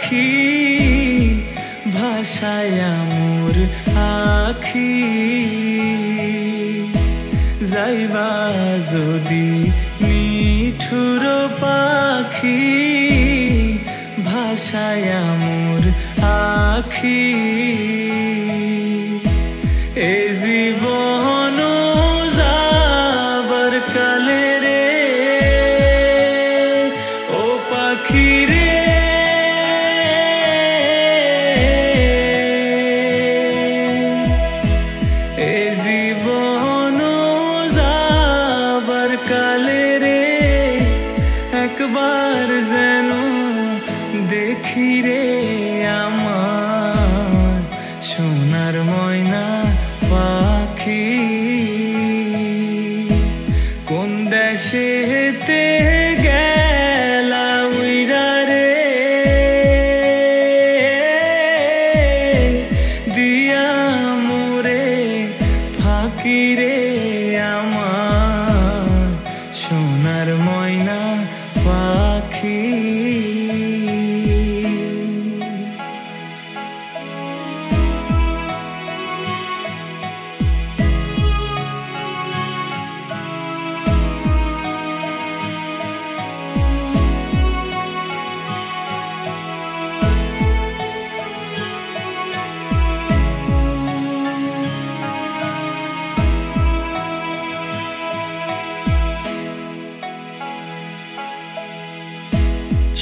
পাখি ভাষায় মোর আখি যাইবা যদি নিঠুর পাখি ভাষায় মোর আখি এ জীবন যাবার কালে রে ও পাখি রে এ জীবন যাবার কালে রে একবার যেন দেখি রে আমার সোনার ময়না পাখি কোন দেশেতে গেলা উইরা রে দিয়া মোরে ফাঁকি রে আমার সোনার ময়না পাখি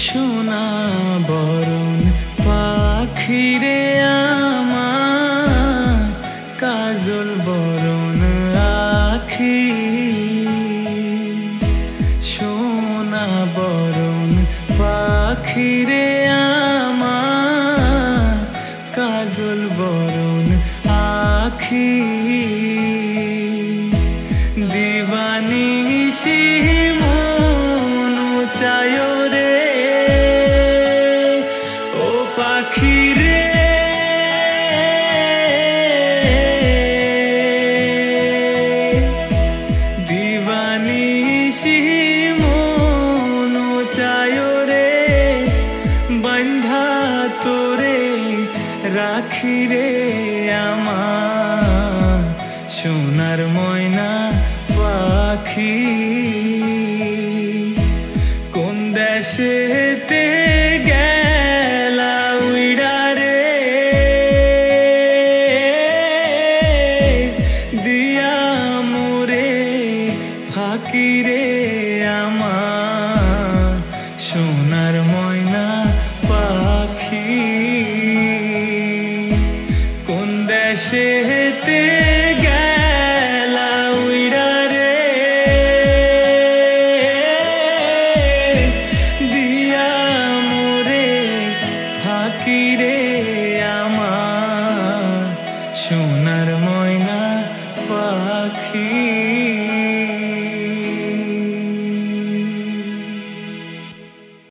সোনা বরণ পাখি রে আমার কাজল বরণ আখি সোনা বরণ পাখি রে আমার কাজল বরণ আখি দিবানিশি মন চায় রে পাখি রে দিবানিশি মন চায় রে বান্ধা তোরে রাখি রে আমার সোনার ময়না পাখি কোন দেশেতে গেলা উইরা রে দিয়া মোরে ফাঁকি রে আমার সোনার ময়না পাখি কোন দেশেতে গেলা উইরা রে দিয়া মোরে ফাঁকি রে